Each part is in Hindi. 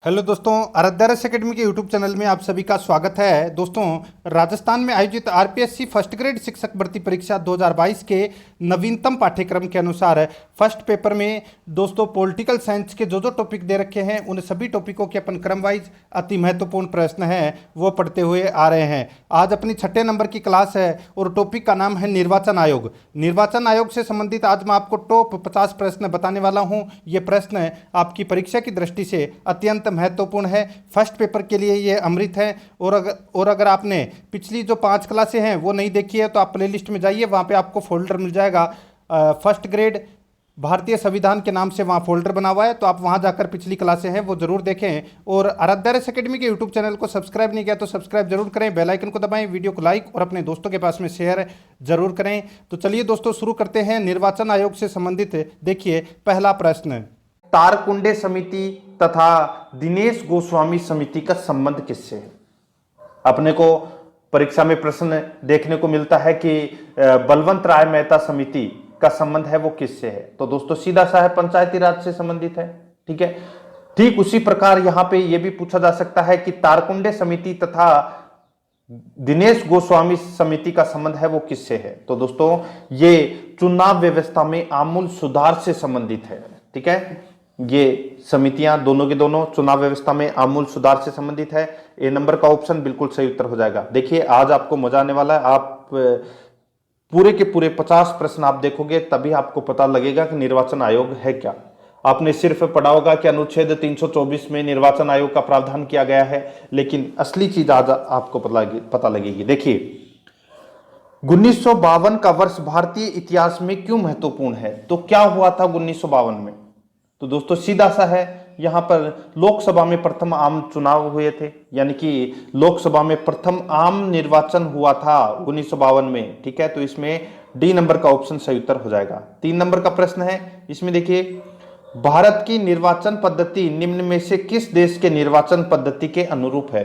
हेलो दोस्तों, आराध्यारस एकेडमी के यूट्यूब चैनल में आप सभी का स्वागत है। दोस्तों, राजस्थान में आयोजित आरपीएससी फर्स्ट ग्रेड शिक्षक भर्ती परीक्षा 2022 के नवीनतम पाठ्यक्रम के अनुसार फर्स्ट पेपर में दोस्तों पॉलिटिकल साइंस के जो जो टॉपिक दे रखे हैं उन सभी टॉपिकों के अपन क्रम वाइज अति महत्वपूर्ण प्रश्न हैं वो पढ़ते हुए आ रहे हैं। आज अपनी 6 नंबर की क्लास है और टॉपिक का नाम है निर्वाचन आयोग। निर्वाचन आयोग से संबंधित आज मैं आपको टॉप 50 प्रश्न बताने वाला हूँ। ये प्रश्न आपकी परीक्षा की दृष्टि से अत्यंत महत्वपूर्ण है। फर्स्ट पेपर के लिए ये अमृत है। और अगर आपने पिछली जो 5 क्लासें हैं वो नहीं देखी है तो आप प्लेलिस्ट में जाइए, वहाँ पे आपको फोल्डर मिल जाएगा फर्स्ट ग्रेड भारतीय संविधान के नाम से, वहाँ फोल्डर बना हुआ है, तो आप वहाँ जाकर पिछली क्लासें हैं वो जरूर देखें। और आराध्यारस एकेडमी के यूट्यूब चैनल को सब्सक्राइब नहीं किया तो सब्सक्राइब जरूर करें, बेल आइकन को दबाएं, वीडियो को लाइक और अपने दोस्तों के पास में शेयर जरूर करें। तो चलिए दोस्तों शुरू करते हैं निर्वाचन आयोग से संबंधित। देखिए पहला प्रश्न, तारकुंडे समिति तथा दिनेश गोस्वामी समिति का संबंध किससे है? अपने को परीक्षा में प्रश्न देखने को मिलता है कि बलवंत राय मेहता समिति का संबंध है वो किससे है? तो दोस्तों सीधा सा है, पंचायती राज से संबंधित है। ठीक है, ठीक उसी प्रकार यहां पे ये भी पूछा जा सकता है कि तारकुंडे समिति तथा दिनेश गोस्वामी समिति का संबंध है वो किससे है? तो दोस्तों ये चुनाव व्यवस्था में आमूल सुधार से संबंधित है। ठीक है, ये समितियां दोनों के दोनों चुनाव व्यवस्था में आमूल सुधार से संबंधित है। ए नंबर का ऑप्शन बिल्कुल सही उत्तर हो जाएगा। देखिए आज आपको मजा आने वाला है। आप पूरे के पूरे 50 प्रश्न आप देखोगे तभी आपको पता लगेगा कि निर्वाचन आयोग है क्या। आपने सिर्फ पढ़ा होगा कि अनुच्छेद 324 में निर्वाचन आयोग का प्रावधान किया गया है, लेकिन असली चीज आज आपको पता लगेगी। देखिए 1952 का वर्ष भारतीय इतिहास में क्यों महत्वपूर्ण है? तो क्या हुआ था 1952 में? तो दोस्तों सीधा सा है, यहां पर लोकसभा में प्रथम आम चुनाव हुए थे, यानी कि लोकसभा में प्रथम आम निर्वाचन हुआ था 1952 में। ठीक है, तो इसमें डी नंबर का ऑप्शन सही उत्तर हो जाएगा। 3 नंबर का प्रश्न है, इसमें देखिए भारत की निर्वाचन पद्धति निम्न में से किस देश के निर्वाचन पद्धति के अनुरूप है?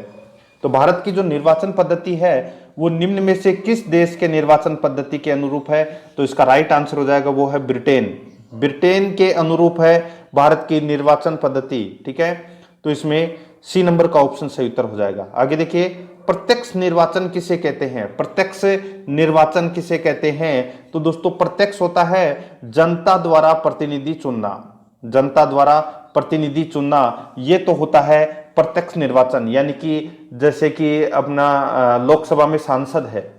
तो भारत की जो निर्वाचन पद्धति है वो निम्न में से किस देश के निर्वाचन पद्धति के अनुरूप है? तो इसका राइट आंसर हो जाएगा वो है ब्रिटेन। ब्रिटेन के अनुरूप है भारत की निर्वाचन पद्धति। ठीक है, तो इसमें सी नंबर का ऑप्शन सही उत्तर हो जाएगा। आगे देखिए प्रत्यक्ष निर्वाचन किसे कहते हैं? प्रत्यक्ष निर्वाचन किसे कहते हैं? तो दोस्तों प्रत्यक्ष होता है जनता द्वारा प्रतिनिधि चुनना। जनता द्वारा प्रतिनिधि चुनना ये तो होता है प्रत्यक्ष निर्वाचन, यानी कि जैसे कि अपना लोकसभा में सांसद है,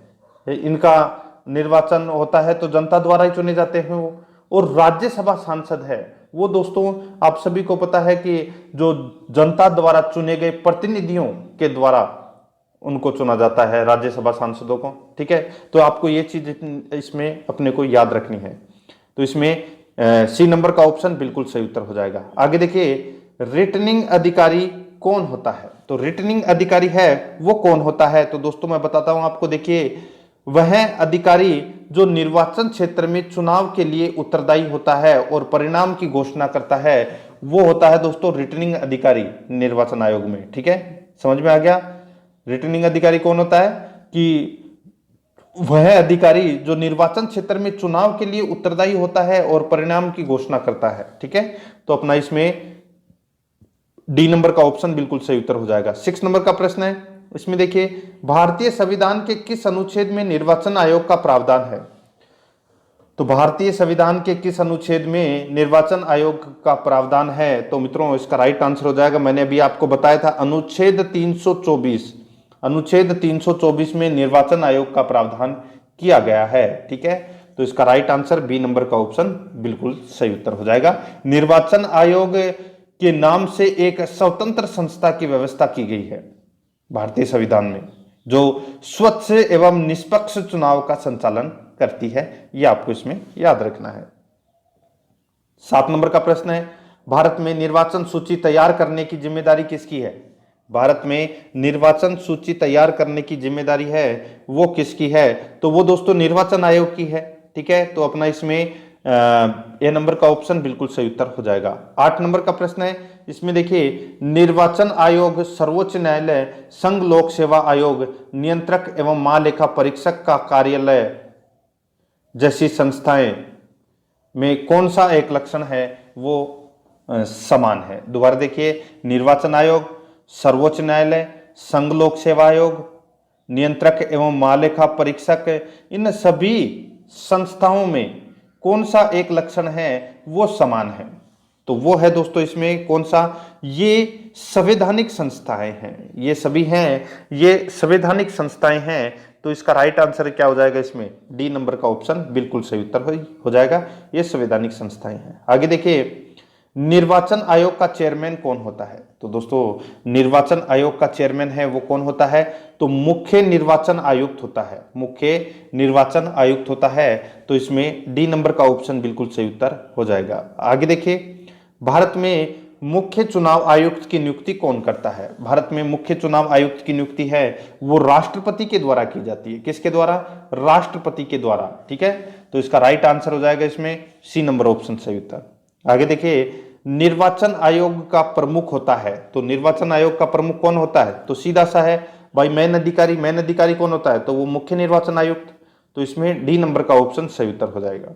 इनका निर्वाचन होता है तो जनता द्वारा ही चुने जाते हैं वो। और राज्यसभा सांसद है वो दोस्तों आप सभी को पता है कि जो जनता द्वारा चुने गए प्रतिनिधियों के द्वारा उनको चुना जाता है, राज्यसभा सांसदों को। ठीक है, तो आपको ये चीज इसमें अपने को याद रखनी है। तो इसमें सी नंबर का ऑप्शन बिल्कुल सही उत्तर हो जाएगा। आगे देखिए रिटर्निंग अधिकारी कौन होता है? तो रिटर्निंग अधिकारी है वो कौन होता है? तो दोस्तों मैं बताता हूं आपको। देखिए वह अधिकारी जो निर्वाचन क्षेत्र में चुनाव के लिए उत्तरदायी होता है और परिणाम की घोषणा करता है वो होता है दोस्तों रिटर्निंग अधिकारी निर्वाचन आयोग में। ठीक है, समझ में आ गया? रिटर्निंग अधिकारी कौन होता है कि वह अधिकारी जो निर्वाचन क्षेत्र में चुनाव के लिए उत्तरदायी होता है और परिणाम की घोषणा करता है। ठीक है, तो अपना इसमें डी नंबर का ऑप्शन बिल्कुल सही उत्तर हो जाएगा। 6 नंबर का प्रश्न है, इसमें देखिए भारतीय संविधान के किस अनुच्छेद में निर्वाचन आयोग का प्रावधान है? तो भारतीय संविधान के किस अनुच्छेद में निर्वाचन आयोग का प्रावधान है? तो मित्रों इसका राइट आंसर हो जाएगा, मैंने अभी आपको बताया था, अनुच्छेद 324। अनुच्छेद 324 में निर्वाचन आयोग का प्रावधान किया गया है। ठीक है, तो इसका राइट आंसर बी नंबर का ऑप्शन बिल्कुल सही उत्तर हो जाएगा। निर्वाचन आयोग के नाम से एक स्वतंत्र संस्था की व्यवस्था की गई है भारतीय संविधान में, जो स्वच्छ एवं निष्पक्ष चुनाव का संचालन करती है। यह आपको इसमें याद रखना है। 7 नंबर का प्रश्न है, भारत में निर्वाचन सूची तैयार करने की जिम्मेदारी किसकी है? भारत में निर्वाचन सूची तैयार करने की जिम्मेदारी है वो किसकी है? तो वो दोस्तों निर्वाचन आयोग की है। ठीक है, तो अपना इसमें ए नंबर का ऑप्शन बिल्कुल सही उत्तर हो जाएगा। 8 नंबर का प्रश्न है, इसमें देखिए निर्वाचन आयोग, सर्वोच्च न्यायालय, संघ लोक सेवा आयोग, नियंत्रक एवं महालेखा परीक्षक का कार्यालय जैसी संस्थाएं में कौन सा एक लक्षण है वो समान है। दोबारा देखिए, निर्वाचन आयोग, सर्वोच्च न्यायालय, संघ लोक सेवा आयोग, नियंत्रक एवं महालेखा परीक्षक, इन सभी संस्थाओं में कौन सा एक लक्षण है वो समान है? तो वो है दोस्तों इसमें कौन सा? ये संवैधानिक संस्थाएं हैं, ये सभी हैं, ये संवैधानिक संस्थाएं हैं। तो इसका राइट आंसर क्या हो जाएगा इसमें? डी नंबर का ऑप्शन बिल्कुल सही उत्तर हो जाएगा, ये संवैधानिक संस्थाएं हैं। आगे देखिए, निर्वाचन आयोग का चेयरमैन कौन होता है? तो दोस्तों निर्वाचन आयोग का चेयरमैन है वो कौन होता है? तो मुख्य निर्वाचन आयुक्त होता है, मुख्य निर्वाचन आयुक्त होता है। तो इसमें डी नंबर का ऑप्शन बिल्कुल सही उत्तर हो जाएगा। आगे देखिए, भारत में मुख्य चुनाव आयुक्त की नियुक्ति कौन करता है? भारत में मुख्य चुनाव आयुक्त की नियुक्ति है वो राष्ट्रपति के द्वारा की जाती है। किसके द्वारा? राष्ट्रपति के द्वारा। ठीक है, तो इसका राइट आंसर हो जाएगा इसमें सी नंबर ऑप्शन सही उत्तर। आगे देखिए, निर्वाचन आयोग का प्रमुख होता है, तो निर्वाचन आयोग का प्रमुख कौन होता है? तो सीधा सा है भाई, मेन अधिकारी कौन होता है? तो वो मुख्य निर्वाचन आयुक्त। तो इसमें डी नंबर का ऑप्शन सही उत्तर हो जाएगा।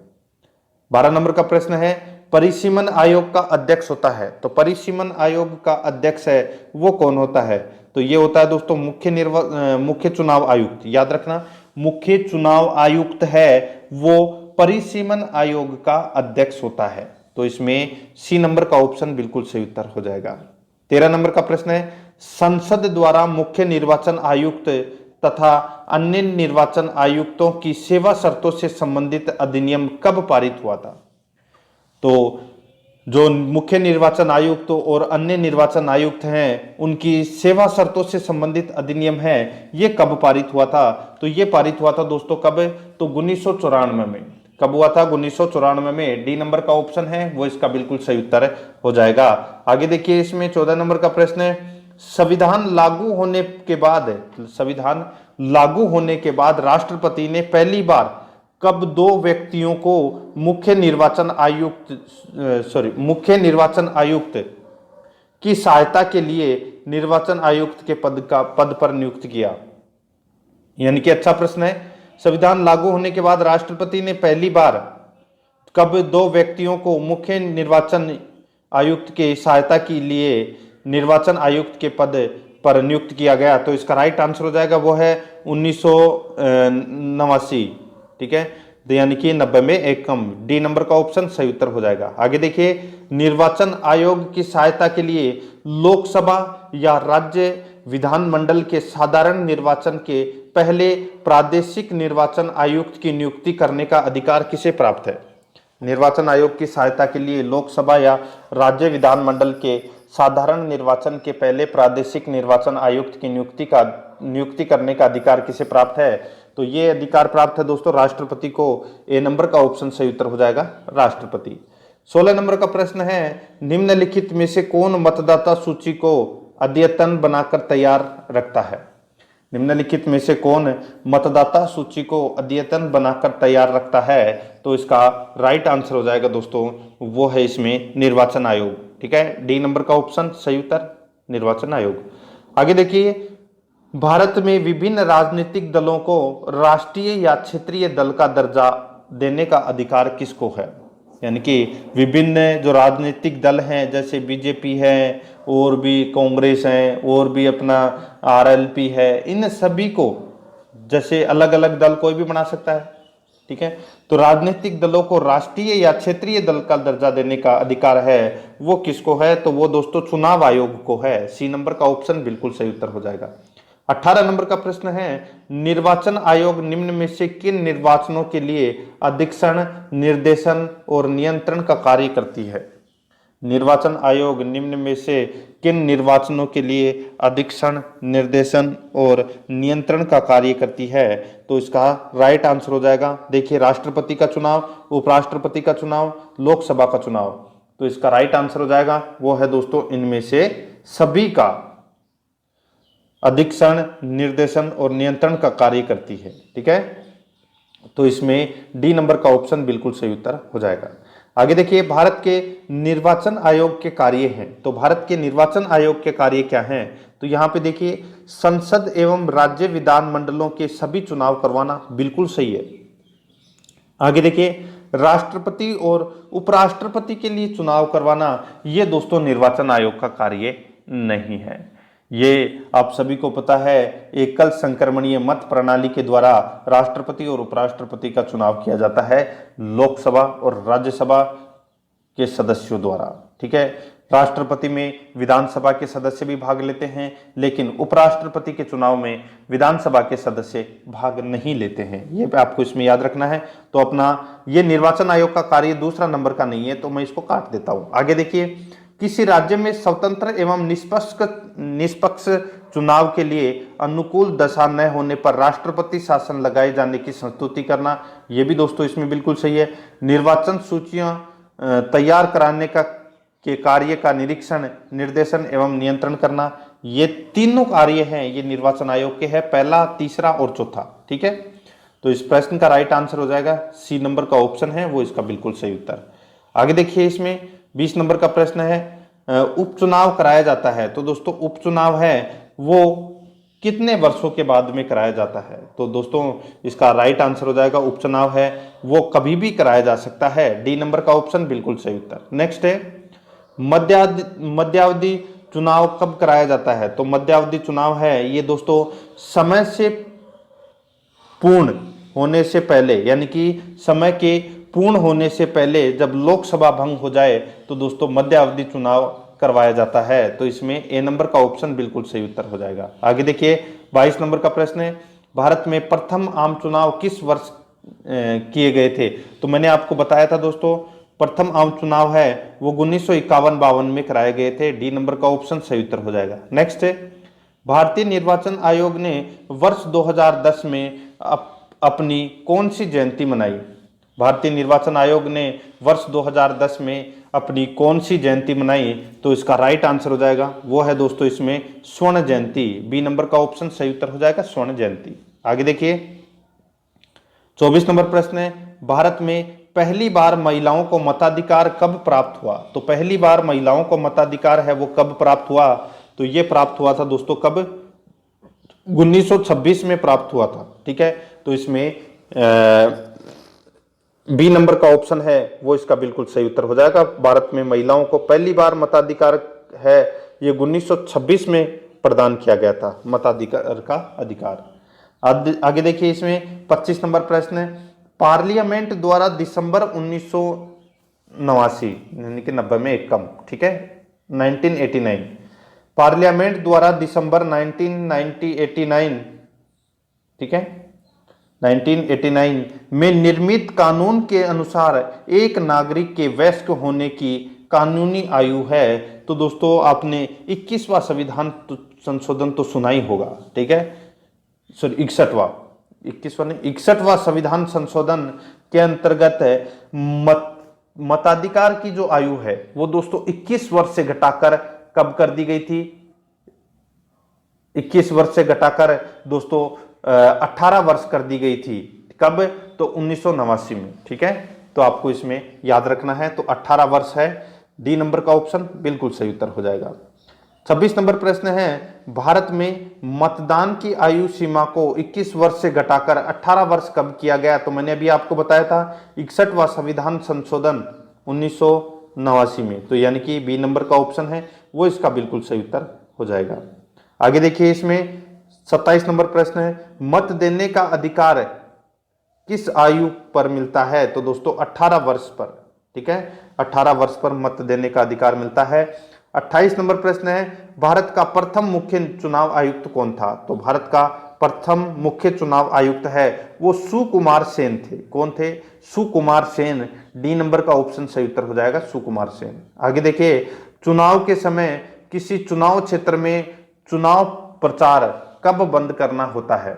12 नंबर का प्रश्न है, परिसीमन आयोग का अध्यक्ष होता है, तो परिसीमन आयोग का अध्यक्ष है वो कौन होता है? तो ये होता है दोस्तों मुख्य चुनाव आयुक्त। याद रखना, मुख्य चुनाव आयुक्त है वो परिसीमन आयोग का अध्यक्ष होता है। तो इसमें सी नंबर का ऑप्शन बिल्कुल सही उत्तर हो जाएगा। 13 नंबर का प्रश्न है, संसद द्वारा मुख्य निर्वाचन आयुक्त तथा अन्य निर्वाचन आयुक्तों की सेवा शर्तों से संबंधित अधिनियम कब पारित हुआ था? तो जो मुख्य निर्वाचन आयुक्त और अन्य निर्वाचन आयुक्त हैं उनकी सेवा शर्तों से संबंधित अधिनियम है, ये कब पारित हुआ था? तो ये पारित हुआ था दोस्तों कब? तो 1994 में। कब हुआ था? 1994 में। डी नंबर का ऑप्शन है वो इसका बिल्कुल सही उत्तर हो जाएगा। आगे देखिए, इसमें 14 नंबर का प्रश्न है, संविधान लागू होने के बाद राष्ट्रपति ने पहली बार कब दो व्यक्तियों को मुख्य निर्वाचन आयुक्त की सहायता के लिए निर्वाचन आयुक्त के पद पर नियुक्त किया? यानी कि अच्छा प्रश्न है, संविधान लागू होने के बाद राष्ट्रपति ने पहली बार कब दो व्यक्तियों को मुख्य निर्वाचन आयुक्त की सहायता के लिए निर्वाचन आयुक्त के पद पर नियुक्त किया गया? तो इसका राइट आंसर हो जाएगा वो है 1989। ठीक है, यानी कि 90 में एक कम। डी नंबर का ऑप्शन सही उत्तर हो जाएगा। आगे देखिए, निर्वाचन आयोग की सहायता के लिए लोकसभा या राज्य विधानमंडल के साधारण निर्वाचन के पहले प्रादेशिक निर्वाचन आयुक्त की नियुक्ति करने का अधिकार किसे प्राप्त है? निर्वाचन आयोग की सहायता के लिए लोकसभा या राज्य विधानमंडल के साधारण निर्वाचन के पहले प्रादेशिक निर्वाचन आयुक्त की नियुक्ति करने का अधिकार किसे प्राप्त है? तो ये अधिकार प्राप्त है दोस्तों राष्ट्रपति को। ए नंबर का ऑप्शन सही उत्तर हो जाएगा, राष्ट्रपति। 16 नंबर का प्रश्न है, निम्नलिखित में से कौन मतदाता सूची को अद्यतन बनाकर तैयार रखता है? निम्नलिखित में से कौन मतदाता सूची को अद्यतन बनाकर तैयार रखता है? तो इसका राइट आंसर हो जाएगा दोस्तों वो है इसमें निर्वाचन आयोग। ठीक है, डी नंबर का ऑप्शन सही उत्तर, निर्वाचन आयोग। आगे देखिए, भारत में विभिन्न राजनीतिक दलों को राष्ट्रीय या क्षेत्रीय दल का दर्जा देने का अधिकार किसको है? यानी कि विभिन्न जो राजनीतिक दल हैं जैसे बीजेपी है और भी कांग्रेस है और भी अपना आरएलपी है, इन सभी को जैसे अलग अलग दल कोई भी बना सकता है। ठीक है, तो राजनीतिक दलों को राष्ट्रीय या क्षेत्रीय दल का दर्जा देने का अधिकार है वो किसको है? तो वो दोस्तों चुनाव आयोग को है। सी नंबर का ऑप्शन बिल्कुल सही उत्तर हो जाएगा। 18 नंबर का प्रश्न है, निर्वाचन आयोग निम्न में से किन निर्वाचनों के लिए अधीक्षण, निर्देशन और नियंत्रण का कार्य करती है? निर्वाचन आयोग निम्न में से किन निर्वाचनों के लिए अधीक्षण, निर्देशन और नियंत्रण का कार्य करती है? तो इसका राइट आंसर हो जाएगा, देखिए, राष्ट्रपति का चुनाव, उपराष्ट्रपति का चुनाव, लोकसभा का चुनाव। तो इसका राइट आंसर हो जाएगा वो है दोस्तों इनमें से सभी का अधीक्षण, निर्देशन और नियंत्रण का कार्य करती है। ठीक है, तो इसमें डी नंबर का ऑप्शन बिल्कुल सही उत्तर हो जाएगा। आगे देखिए, भारत के निर्वाचन आयोग के कार्य हैं। तो भारत के निर्वाचन आयोग के कार्य क्या हैं? तो यहाँ पे देखिए, संसद एवं राज्य विधानमंडलों के सभी चुनाव करवाना बिल्कुल सही है। आगे देखिए, राष्ट्रपति और उपराष्ट्रपति के लिए चुनाव करवाना ये दोस्तों निर्वाचन आयोग का कार्य नहीं है। ये आप सभी को पता है, एकल संक्रमणीय मत प्रणाली के द्वारा राष्ट्रपति और उपराष्ट्रपति का चुनाव किया जाता है लोकसभा और राज्यसभा के सदस्यों द्वारा। ठीक है, राष्ट्रपति में विधानसभा के सदस्य भी भाग लेते हैं, लेकिन उपराष्ट्रपति के चुनाव में विधानसभा के सदस्य भाग नहीं लेते हैं। ये आपको इसमें याद रखना है। तो अपना ये निर्वाचन आयोग का कार्य दूसरा नंबर का नहीं है, तो मैं इसको काट देता हूं। आगे देखिए, किसी राज्य में स्वतंत्र एवं निष्पक्ष चुनाव के लिए अनुकूल दशा न होने पर राष्ट्रपति शासन लगाए जाने की संस्तुति करना, यह भी दोस्तों इसमें बिल्कुल सही है। निर्वाचन सूचियां तैयार कराने के कार्य का निरीक्षण, निर्देशन एवं नियंत्रण करना, ये तीनों कार्य हैं, ये निर्वाचन आयोग के हैं, पहला, तीसरा और चौथा। ठीक है, तो इस प्रश्न का राइट आंसर हो जाएगा सी नंबर का ऑप्शन है वो इसका बिल्कुल सही उत्तर। आगे देखिए, इसमें 20 नंबर का प्रश्न है, उपचुनाव कराया जाता है। तो दोस्तों उपचुनाव है वो कितने वर्षों के बाद में कराया जाता है? तो दोस्तों इसका राइट आंसर हो जाएगा, उपचुनाव है वो कभी भी कराया जा सकता है। डी नंबर का ऑप्शन बिल्कुल सही उत्तर। नेक्स्ट है, मध्यावधि चुनाव कब कराया जाता है? तो मध्यावधि चुनाव है ये दोस्तों समय से पूर्ण होने से पहले, यानी कि समय के पूर्ण होने से पहले जब लोकसभा भंग हो जाए तो दोस्तों मध्यावधि चुनाव करवाया जाता है। तो इसमें ए नंबर का ऑप्शन बिल्कुल सही उत्तर हो जाएगा। आगे देखिए, 22 नंबर का प्रश्न है, भारत में प्रथम आम चुनाव किस वर्ष किए गए थे? तो मैंने आपको बताया था दोस्तों, प्रथम आम चुनाव है वो 1951-52 में कराए गए थे। डी नंबर का ऑप्शन सही उत्तर हो जाएगा। नेक्स्ट है, भारतीय निर्वाचन आयोग ने वर्ष 2010 में अपनी कौन सी जयंती मनाई? भारतीय निर्वाचन आयोग ने वर्ष 2010 में अपनी कौन सी जयंती मनाई? तो इसका राइट आंसर हो जाएगा वो है दोस्तों इसमें स्वर्ण जयंती। बी नंबर का ऑप्शन सही उत्तर हो जाएगा, स्वर्ण जयंती। आगे देखिए, 24 नंबर प्रश्न है, भारत में पहली बार महिलाओं को मताधिकार कब प्राप्त हुआ? तो पहली बार महिलाओं को मताधिकार है वो कब प्राप्त हुआ? तो ये प्राप्त हुआ था दोस्तों कब? 1926 में प्राप्त हुआ था। ठीक है, तो इसमें बी नंबर का ऑप्शन है वो इसका बिल्कुल सही उत्तर हो जाएगा। भारत में महिलाओं को पहली बार मताधिकार है ये 1926 में प्रदान किया गया था, मताधिकार का अधिकार। आगे देखिए, इसमें 25 नंबर प्रश्न है, पार्लियामेंट द्वारा दिसंबर 1989 यानी कि 90 में एक कम, ठीक है, 1989, पार्लियामेंट द्वारा दिसंबर 1989, ठीक है, 1989 में निर्मित कानून के अनुसार एक नागरिक के वयस्क होने की कानूनी आयु है। तो दोस्तों आपने 21वां संविधान संशोधन तो सुना ही होगा, ठीक है, सॉरी 61वां संविधान संशोधन के अंतर्गत मताधिकार की जो आयु है वो दोस्तों 21 वर्ष से घटाकर कब कर दी गई थी? 21 वर्ष से घटाकर दोस्तों 18 वर्ष कर दी गई थी। कब? तो 1989 में। ठीक है, तो आपको इसमें याद रखना है। तो 18 वर्ष है, डी नंबर का ऑप्शन बिल्कुल सही उत्तर हो जाएगा। 26 नंबर प्रश्न है, भारत में मतदान की आयु सीमा को 21 वर्ष से घटाकर 18 वर्ष कब किया गया? तो मैंने अभी आपको बताया था 61वां संविधान संशोधन 1989 में। तो यानी कि बी नंबर का ऑप्शन है वो इसका बिल्कुल सही उत्तर हो जाएगा। आगे देखिए, इसमें 27 नंबर प्रश्न है, मत देने का अधिकार किस आयु पर मिलता है? तो दोस्तों 18 वर्ष पर। ठीक है, 18 वर्ष पर मत देने का अधिकार मिलता है। 28 नंबर प्रश्न है, भारत का प्रथम मुख्य चुनाव आयुक्त कौन था? तो भारत का प्रथम मुख्य चुनाव आयुक्त है वो सुकुमार सेन थे। कौन थे? सुकुमार सेन। डी नंबर का ऑप्शन सही उत्तर हो जाएगा, सुकुमार सेन। आगे देखिए, चुनाव के समय किसी चुनाव क्षेत्र में चुनाव प्रचार कब बंद करना होता है?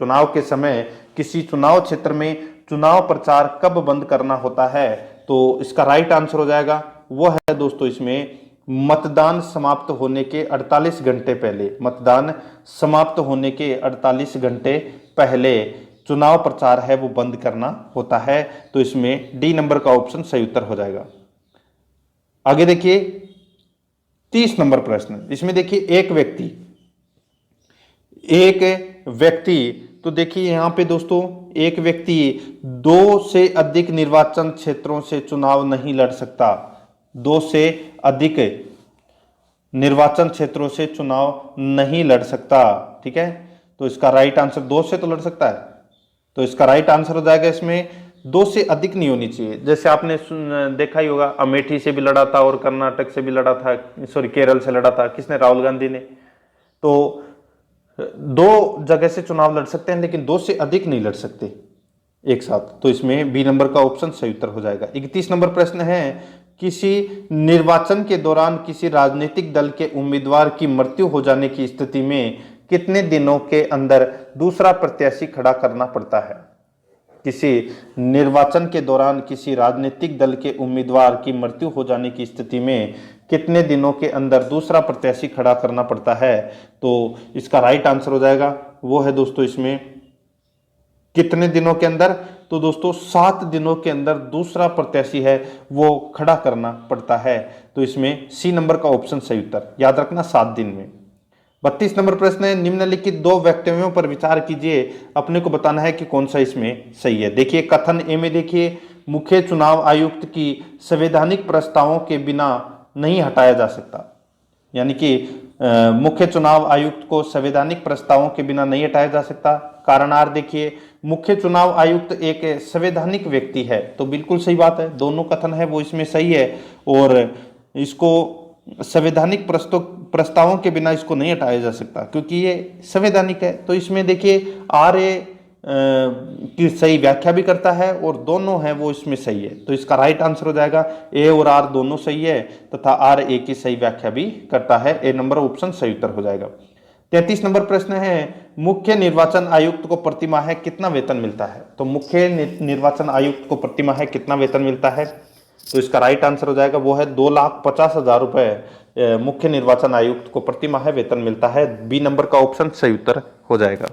चुनाव के समय किसी चुनाव क्षेत्र में चुनाव प्रचार कब बंद करना होता है? तो इसका राइट आंसर हो जाएगा वो है दोस्तों इसमें मतदान समाप्त होने के 48 घंटे पहले। मतदान समाप्त होने के 48 घंटे पहले चुनाव प्रचार है वो बंद करना होता है। तो इसमें डी नंबर का ऑप्शन सही उत्तर हो जाएगा। आगे देखिए, 30 नंबर प्रश्न, इसमें देखिए एक व्यक्ति, तो देखिए यहां पे दोस्तों एक व्यक्ति 2 से अधिक निर्वाचन क्षेत्रों से चुनाव नहीं लड़ सकता। 2 से अधिक निर्वाचन क्षेत्रों से चुनाव नहीं लड़ सकता। ठीक है, तो इसका राइट आंसर 2 से तो लड़ सकता है, तो इसका राइट आंसर हो जाएगा इसमें 2 से अधिक नहीं होनी चाहिए। जैसे आपने देखा ही होगा, अमेठी से भी लड़ा था और कर्नाटक से भी लड़ा था, सॉरी केरल से लड़ा था, किसने? राहुल गांधी ने। तो 2 जगह से चुनाव लड़ सकते हैं लेकिन 2 से अधिक नहीं लड़ सकते एक साथ। तो इसमें बी नंबर का ऑप्शन सही उत्तर हो जाएगा। 31 नंबर प्रश्न है, किसी निर्वाचन के दौरान किसी राजनीतिक दल के उम्मीदवार की मृत्यु हो जाने की स्थिति में कितने दिनों के अंदर दूसरा प्रत्याशी खड़ा करना पड़ता है? किसी निर्वाचन के दौरान किसी राजनीतिक दल के उम्मीदवार की मृत्यु हो जाने की स्थिति में कितने दिनों के अंदर दूसरा प्रत्याशी खड़ा करना पड़ता है? तो इसका राइट आंसर हो जाएगा, वो है दोस्तों इसमें कितने दिनों के अंदर? तो दोस्तों 7 दिनों के अंदर दूसरा प्रत्याशी है वो खड़ा करना पड़ता है। तो इसमें सी नंबर का ऑप्शन सही उत्तर, याद रखना 7 दिन में। 32 नंबर प्रश्न है, निम्नलिखित 2 वक्तव्यों पर विचार कीजिए, अपने को बताना है कि कौन सा इसमें सही है। देखिए कथन ए में देखिए, मुख्य चुनाव आयुक्त की संवैधानिक प्रस्तावों के बिना नहीं हटाया जा सकता, यानी कि मुख्य चुनाव आयुक्त को संवैधानिक प्रस्तावों के बिना नहीं हटाया जा सकता। कारण आर देखिए, मुख्य चुनाव आयुक्त एक संवैधानिक व्यक्ति है, तो बिल्कुल सही बात है, दोनों कथन है वो इसमें सही है और इसको संवैधानिक प्रस्तावों के बिना इसको नहीं हटाया जा सकता क्योंकि ये संवैधानिक है। तो इसमें देखिए आर ए की सही व्याख्या भी करता है और दोनों हैं वो इसमें सही है। तो इसका राइट आंसर हो जाएगा ए और आर दोनों सही है तथा आर ए की सही व्याख्या भी करता है। ए नंबर ऑप्शन सही उत्तर हो जाएगा। 33 नंबर प्रश्न है, मुख्य निर्वाचन आयुक्त को प्रतिमाह कितना वेतन मिलता है? तो मुख्य निर्वाचन आयुक्त को प्रतिमाह कितना वेतन मिलता है? तो इसका राइट आंसर हो जाएगा वो है 2,50,000 रुपए मुख्य निर्वाचन आयुक्त को प्रतिमाह वेतन मिलता है। बी नंबर का ऑप्शन सही उत्तर हो जाएगा।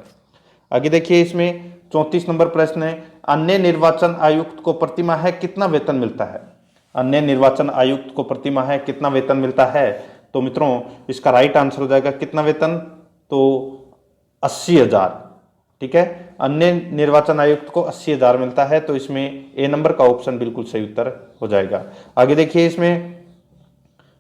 आगे देखिए इसमें 34 नंबर प्रश्न है, अन्य निर्वाचन आयुक्त को प्रतिमाह कितना वेतन मिलता है? अन्य निर्वाचन आयुक्त को प्रतिमाह कितना वेतन मिलता है? तो मित्रों इसका राइट आंसर हो जाएगा कितना वेतन? तो 80,000। ठीक है, अन्य निर्वाचन आयुक्त को 80,000 मिलता है। तो इसमें ए नंबर का ऑप्शन बिल्कुल सही उत्तर हो जाएगा। आगे देखिए इसमें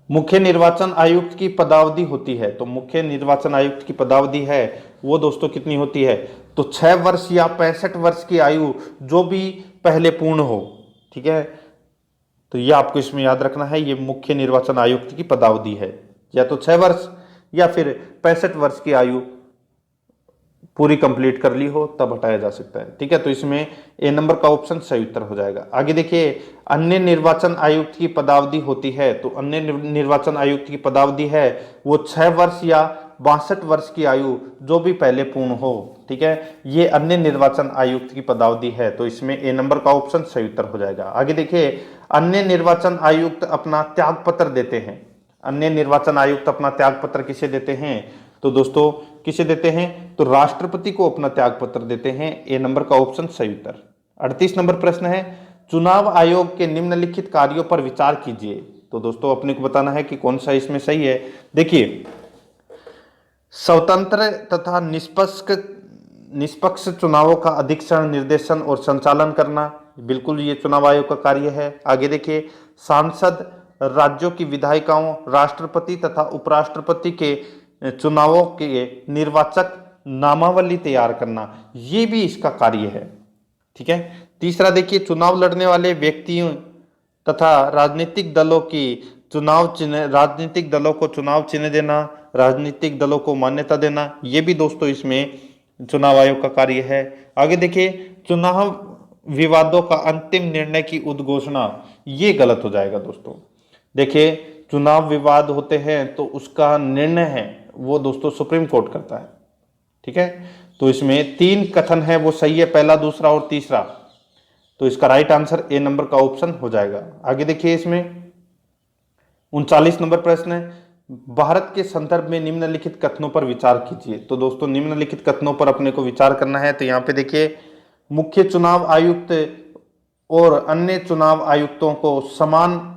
मुख्य निर्वाचन आयुक्त की पदावधि होती है, तो मुख्य निर्वाचन आयुक्त की पदावधि है वो दोस्तों कितनी होती है? तो 6 वर्ष या 65 वर्ष की आयु जो भी पहले पूर्ण हो। ठीक है, तो ये आपको इसमें याद रखना है, ये मुख्य निर्वाचन आयुक्त की पदावधि है, या तो 6 वर्ष या फिर 65 वर्ष की आयु पूरी कंप्लीट कर ली हो तब हटाया जा सकता है। ठीक है, तो इसमें ए नंबर का ऑप्शन सही उत्तर हो जाएगा। आगे देखिए, अन्य निर्वाचन आयुक्त की पदावधि होती है, तो अन्य निर्वाचन आयुक्त की पदावधि है वो 6 वर्ष या 62 वर्ष की आयु जो भी पहले पूर्ण हो। ठीक है, ये अन्य निर्वाचन आयुक्त की पदावधि है, तो इसमें ए नंबर का ऑप्शन सही उत्तर हो जाएगा। आगे देखिए, अन्य निर्वाचन आयुक्त अपना त्याग पत्र देते हैं। अन्य निर्वाचन आयुक्त अपना त्याग पत्र किसे देते हैं? तो दोस्तों किसे देते हैं? तो राष्ट्रपति को अपना त्याग पत्र देते हैं। ए नंबर का ऑप्शन सही उत्तर। 38 नंबर प्रश्न है, चुनाव आयोग के निम्नलिखित कार्यों पर विचार कीजिए। तो दोस्तों अपने को बताना है कि कौन सा इसमें सही है। देखिए, स्वतंत्र तथा निष्पक्ष चुनावों का अधीक्षण, निर्देशन और संचालन करना, बिल्कुल ये चुनाव आयोग का कार्य है। आगे देखिए, सांसद, राज्यों की विधायिकाओं, राष्ट्रपति तथा उपराष्ट्रपति के चुनावों के निर्वाचक नामावली तैयार करना, ये भी इसका कार्य है। ठीक है, तीसरा देखिए, चुनाव लड़ने वाले व्यक्तियों तथा राजनीतिक दलों को चुनाव चिन्ह देना, राजनीतिक दलों को मान्यता देना, ये भी दोस्तों इसमें चुनाव आयोग का कार्य है। आगे देखिए, चुनाव विवादों का अंतिम निर्णय की उद्घोषणा, ये गलत हो जाएगा दोस्तों। देखिए, चुनाव विवाद होते हैं तो उसका निर्णय है वो दोस्तों सुप्रीम कोर्ट करता है। ठीक है, तो इसमें 3 कथन है वो सही है, पहला, दूसरा और तीसरा। तो इसका राइट आंसर ए नंबर का ऑप्शन हो जाएगा। आगे देखिए, इसमें 39 नंबर प्रश्न है, भारत के संदर्भ में निम्नलिखित कथनों पर विचार कीजिए। तो दोस्तों निम्नलिखित कथनों पर अपने को विचार करना है। तो यहाँ पे देखिए, मुख्य चुनाव आयुक्त और अन्य चुनाव आयुक्तों को समान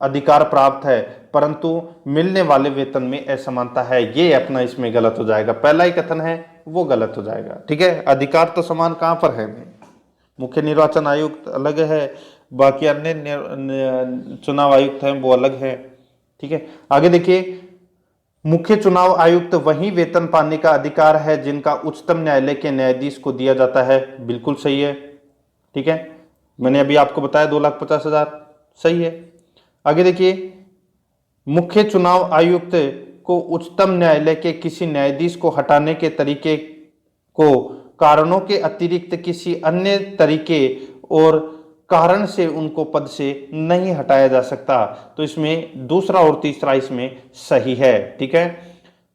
अधिकार प्राप्त है परंतु मिलने वाले वेतन में असमानता है, ये अपना इसमें गलत हो जाएगा। पहला ही कथन है वो गलत हो जाएगा। ठीक है, अधिकार तो समान कहाँ पर है, मुख्य निर्वाचन आयुक्त अलग है, बाकी अन्य चुनाव आयुक्त हैं वो अलग है। ठीक है, आगे देखिए, मुख्य चुनाव आयुक्त वही वेतन पाने का अधिकार है जिनका उच्चतम न्यायालय के न्यायाधीश को दिया जाता है। बिल्कुल सही है। ठीक है, मैंने अभी आपको बताया 2,50,000 सही है। आगे देखिए, मुख्य चुनाव आयुक्त को उच्चतम न्यायालय के किसी न्यायाधीश को हटाने के तरीके को कारणों के अतिरिक्त किसी अन्य तरीके और कारण से उनको पद से नहीं हटाया जा सकता। तो इसमें दूसरा और तीसरा इसमें सही है। ठीक है,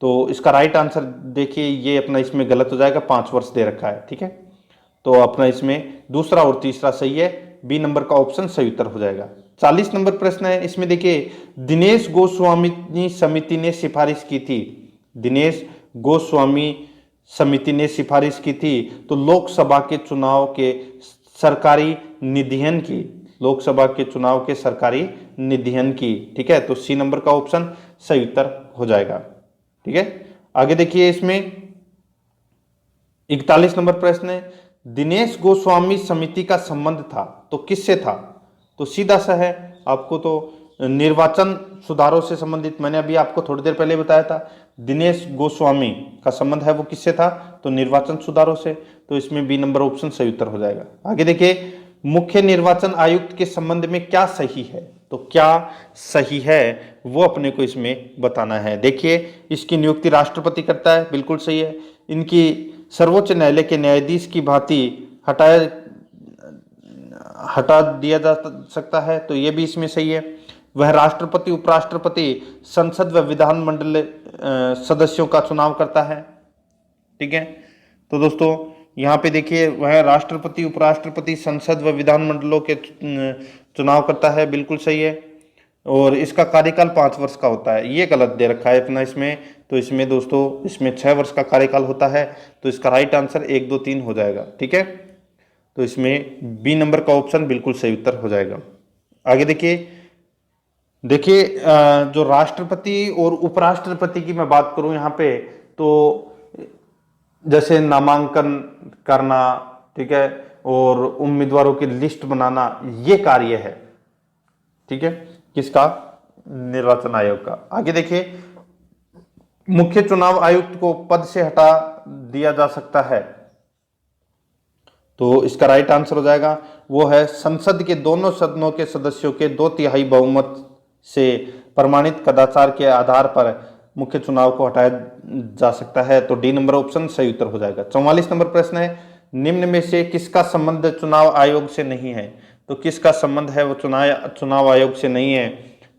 तो इसका राइट आंसर देखिए, ये अपना इसमें गलत हो जाएगा, 5 वर्ष दे रखा है। ठीक है, तो अपना इसमें दूसरा और तीसरा सही है, बी नंबर का ऑप्शन सही उत्तर हो जाएगा। 40 नंबर प्रश्न है, इसमें देखिए, दिनेश गोस्वामी समिति ने सिफारिश की थी, दिनेश गोस्वामी समिति ने सिफारिश की थी तो लोकसभा के चुनाव के सरकारी निधियन की, लोकसभा के चुनाव के सरकारी निधियन की। ठीक है, तो सी नंबर का ऑप्शन सही उत्तर हो जाएगा। ठीक है, आगे देखिए, इसमें 41 नंबर प्रश्न है, दिनेश गोस्वामी समिति का संबंध था तो किससे था? तो सीधा सा है, आपको तो निर्वाचन सुधारों से संबंधित, मैंने अभी आपको थोड़ी देर पहले बताया था, दिनेश गोस्वामी का संबंध है वो किससे था? तो निर्वाचन सुधारों से। तो इसमें बी नंबर ऑप्शन सही उत्तर हो जाएगा। आगे देखिए, मुख्य निर्वाचन आयुक्त के संबंध में क्या सही है? तो क्या सही है वो अपने को इसमें बताना है। देखिए, इसकी नियुक्ति राष्ट्रपति करता है, बिल्कुल सही है। इनकी सर्वोच्च न्यायालय के न्यायाधीश की भांति हटा दिया जा सकता है, तो ये भी इसमें सही है। वह राष्ट्रपति, उपराष्ट्रपति, संसद व विधानमंडल सदस्यों का चुनाव करता है। ठीक है, तो दोस्तों यहाँ पे देखिए, वह राष्ट्रपति, उपराष्ट्रपति, संसद व विधानमंडलों के चुनाव करता है, बिल्कुल सही है। और इसका कार्यकाल 5 वर्ष का होता है, ये गलत दे रखा है अपना इसमें। तो इसमें दोस्तों, इसमें 6 वर्ष का कार्यकाल होता है, तो इसका राइट आंसर 1, 2, 3 हो जाएगा। ठीक है, तो इसमें बी नंबर का ऑप्शन बिल्कुल सही उत्तर हो जाएगा। आगे देखिए, जो राष्ट्रपति और उपराष्ट्रपति की मैं बात करूं यहाँ पे, तो जैसे नामांकन करना, ठीक है, और उम्मीदवारों की लिस्ट बनाना, ये कार्य है। ठीक है, किसका? निर्वाचन आयोग का। आगे देखिए, मुख्य चुनाव आयुक्त को पद से हटा दिया जा सकता है, तो इसका राइट आंसर हो जाएगा, वो है संसद के दोनों सदनों के सदस्यों के 2/3 बहुमत से प्रमाणित कदाचार के आधार पर मुख्य चुनाव को हटाया जा सकता है। तो डी नंबर ऑप्शन सही उत्तर हो जाएगा। 44 नंबर प्रश्न है, निम्न में से किसका संबंध चुनाव आयोग से नहीं है? तो किसका संबंध है वो चुनाव आयोग से नहीं है?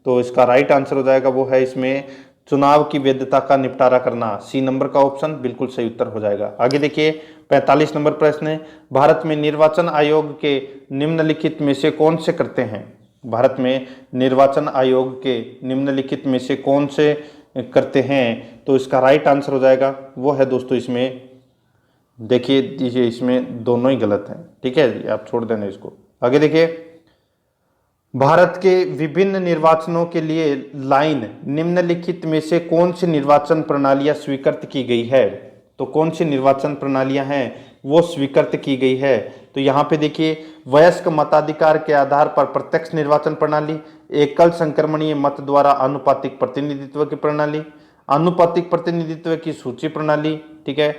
तो इसका राइट आंसर हो जाएगा, वो है इसमें चुनाव की वैधता का निपटारा करना। सी नंबर का ऑप्शन बिल्कुल सही उत्तर हो जाएगा। आगे देखिए, 45 नंबर प्रश्न है, भारत में निर्वाचन आयोग के निम्नलिखित में से कौन से करते हैं? भारत में निर्वाचन आयोग के निम्नलिखित में से कौन से करते हैं? तो इसका राइट आंसर हो जाएगा, वो है दोस्तों, इसमें देखिए दीजिए, इसमें दोनों ही गलत हैं। ठीक है, आप छोड़ देना इसको। आगे देखिए, भारत के विभिन्न निर्वाचनों के लिए लाइन निम्नलिखित में से कौन सी निर्वाचन प्रणालियां स्वीकृत की गई है? तो कौन सी निर्वाचन प्रणालियां हैं वो स्वीकृत की गई है? तो यहाँ पे देखिए, वयस्क मताधिकार के आधार पर प्रत्यक्ष निर्वाचन प्रणाली, एकल संक्रमणीय मत द्वारा आनुपातिक प्रतिनिधित्व की प्रणाली, आनुपातिक प्रतिनिधित्व की सूची प्रणाली। ठीक है,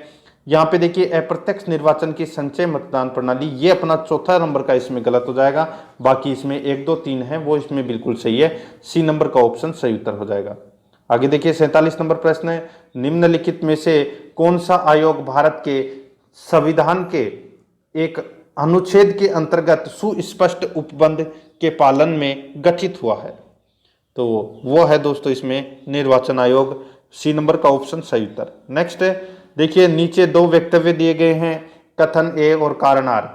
यहाँ पे देखिए, अप्रत्यक्ष निर्वाचन की संचय मतदान प्रणाली, ये अपना चौथा नंबर का इसमें गलत हो जाएगा। बाकी इसमें 1, 2, 3 है वो इसमें बिल्कुल सही है। सी नंबर का ऑप्शन सही उत्तर हो जाएगा। आगे देखिए, 47 नंबर प्रश्न है, निम्नलिखित में से कौन सा आयोग भारत के संविधान के एक अनुच्छेद के अंतर्गत सुस्पष्ट उपबंध के पालन में गठित हुआ है? तो वो है दोस्तों इसमें निर्वाचन आयोग। सी नंबर का ऑप्शन सही उत्तर। नेक्स्ट देखिए, नीचे 2 वक्तव्य दिए गए हैं, कथन ए और कारण आर।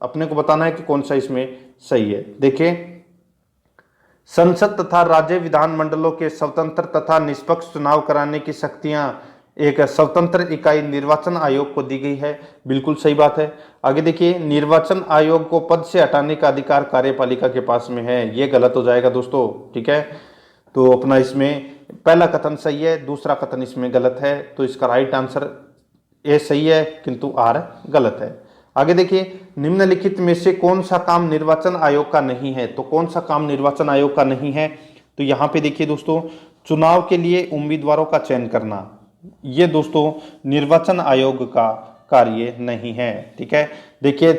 अपने को बताना है कि कौन सा इसमें सही है। देखिए, संसद तथा राज्य विधानमंडलों के स्वतंत्र तथा निष्पक्ष चुनाव कराने की शक्तियां एक स्वतंत्र इकाई निर्वाचन आयोग को दी गई है, बिल्कुल सही बात है। आगे देखिए, निर्वाचन आयोग को पद से हटाने का अधिकार कार्यपालिका के पास में है, ये गलत हो जाएगा दोस्तों। ठीक है, तो अपना इसमें पहला कथन सही है, दूसरा कथन इसमें गलत है। तो इसका राइट आंसर ए सही है किंतु आर गलत है। आगे देखिए, निम्नलिखित में से कौन सा काम निर्वाचन आयोग का नहीं है? तो कौन सा काम निर्वाचन आयोग का नहीं है? तो यहाँ पे देखिए दोस्तों, चुनाव के लिए उम्मीदवारों का चयन करना, ये दोस्तों निर्वाचन आयोग का कार्य नहीं है। ठीक है, देखिए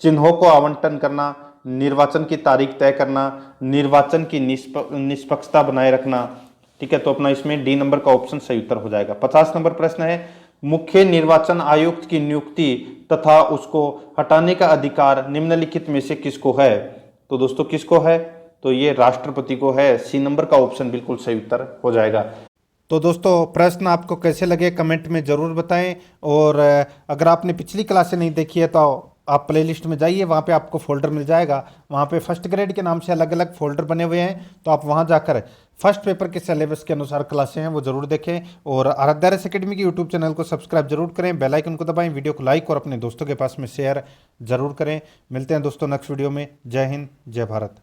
चिन्हों को आवंटन करना, निर्वाचन की तारीख तय करना, निर्वाचन की निष्पक्षता बनाए रखना। ठीक है, तो अपना इसमें डी नंबर का ऑप्शन सही उत्तर हो जाएगा। 50 नंबर प्रश्न है, मुख्य निर्वाचन आयुक्त की नियुक्ति तथा उसको हटाने का अधिकार निम्नलिखित में से किसको है? तो दोस्तों किसको है? तो ये राष्ट्रपति को है। सी नंबर का ऑप्शन बिल्कुल सही उत्तर हो जाएगा। तो दोस्तों प्रश्न आपको कैसे लगे कमेंट में ज़रूर बताएं, और अगर आपने पिछली क्लासें नहीं देखी है तो आप प्लेलिस्ट में जाइए, वहाँ पे आपको फोल्डर मिल जाएगा। वहाँ पे फर्स्ट ग्रेड के नाम से अलग अलग फोल्डर बने हुए हैं, तो आप वहाँ जाकर फर्स्ट पेपर के सिलेबस के अनुसार क्लासें हैं वो ज़रूर देखें। और आराध्या अकेडमी की यूट्यूब चैनल को सब्सक्राइब जरूर करें, बेल आइकन को दबाएं, वीडियो को लाइक और अपने दोस्तों के पास में शेयर जरूर करें। मिलते हैं दोस्तों नेक्स्ट वीडियो में। जय हिंद, जय भारत।